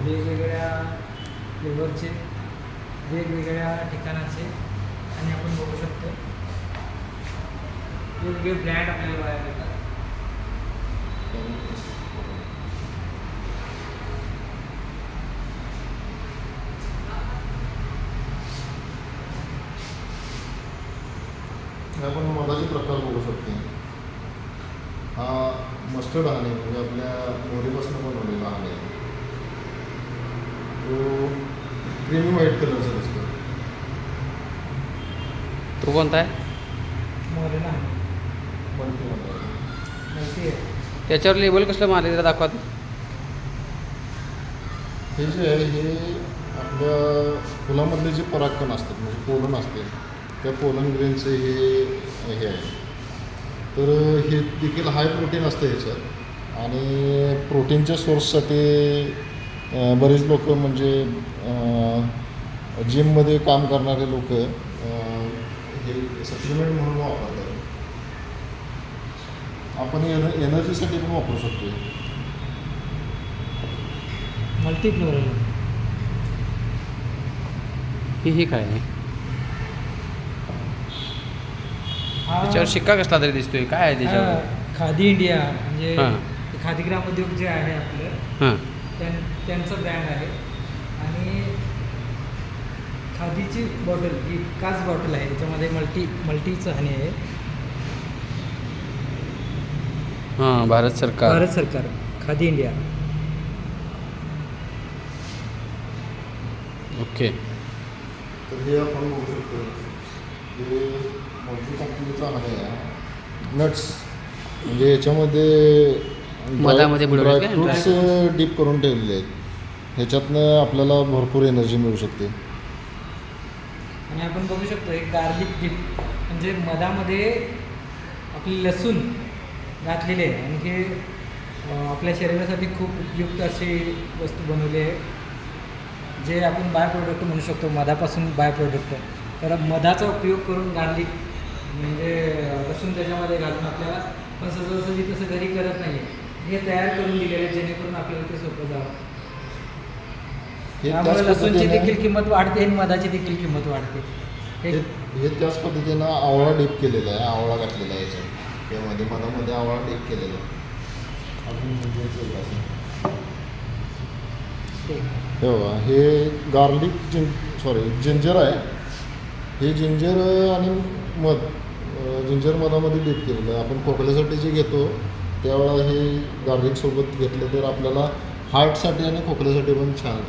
वेगवेगळ्या फ्लेवरचे, वेगवेगळ्या ठिकाणाचे, आणि आपण बघू शकतो वेगवेगळे ब्रँड आपल्याला बघायला मिळतात. आपण मधाचे प्रकार बघू शकतो. हा मस्टर्ड हनी म्हणजे आपल्या मोहरीपासून बनवलेला हनी आहे. तो क्रीमी व्हाईट कलरचा असतो. तो कोणता आहे? मोरेना मल्टी माहिती आहे. त्याच्यावर लेबल कसलं मारले जरा दाखवा. हे जे आहे हे आपल्या फुलामधले जे परागकण असतात म्हणजे पोलन असते त्या पोलन ग्रेनचे हे आहे. तर हे देखील हाय प्रोटीन असतं ह्याच्यात. आणि प्रोटीनच्या सोर्ससाठी बरेच लोक म्हणजे जिममध्ये काम करणारे लोक हे सप्लिमेंट म्हणून वापरतात. आपण एनर्जीसाठी पण वापरू शकतो. मल्टीफ्लोरल ही काय आहे? हा त्याच्यावर शिक्का कसला तरी दिसतोय. काय आहे त्याच्यावर? खादी इंडिया म्हणजे हां. खादी ग्राम उद्योग जे आहे आपलं हां. त्यांचं ब्रँड आहे. आणि खादीची बॉटल ही काच बॉटल आहे. त्याच्यामध्ये मल्टीचं हनी आहे. हां, भारत सरकार खादी इंडिया. ओके. तर हे आपण बघू शकतो. हे मोठी कंपनीचा हनी आहे. नट्स म्हणजे याच्यामध्ये मधामध्ये बुडवले का? ड्रायफ्रुट्स डीप करून ठेवलेले आहेत. ह्याच्यातनं आपल्याला भरपूर एनर्जी मिळू शकते. आणि आपण बघू शकतो एक गार्लिक डिप म्हणजे मधामध्ये आपली लसूण घातलेली आहे. आणि हे आपल्या शरीरासाठी खूप उपयुक्त अशी वस्तू बनवली आहे. जे आपण बाय प्रोडक्ट म्हणू शकतो मधापासून बाय प्रोडक्ट. तर मधाचा उपयोग करून गार्लिक म्हणजे लसूण त्याच्यामध्ये घालून आपल्याला पण सहजासहजी तसं घरी करत नाही आहे. हे तयार करून दिलेलं आहे जेणेकरून आपल्याला ते सोपं जावं. हे त्यामुळे त्याच लसूणची पद्धतीने देखील किंमत वाढते आणि मधाची देखील किंमत वाढते. हे त्याच पद्धतीनं आवळा डीप केलेला आहे. आवळा घातलेला आहे याच्यात त्यामध्ये मधामध्ये आवळा डीप केलेला आहे. अजून म्हणजे हे बघा हे गार्लिक जिंजर आहे. हे जिंजर आणि मध जिंजर मधामध्ये डीप केलेलं आहे. आपण खोकल्यासाठी जे घेतो त्यावेळेला हे गार्लिकसोबत घेतलं तर आपल्याला हार्टसाठी आणि खोकल्यासाठी पण छान.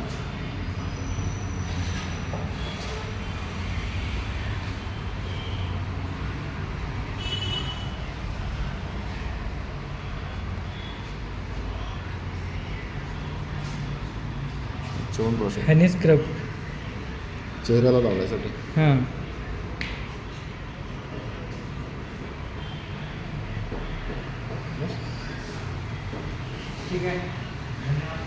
हनी स्क्रब चेहऱ्याला लावण्यासाठी. हां. ठीक आहे. धन्यवाद.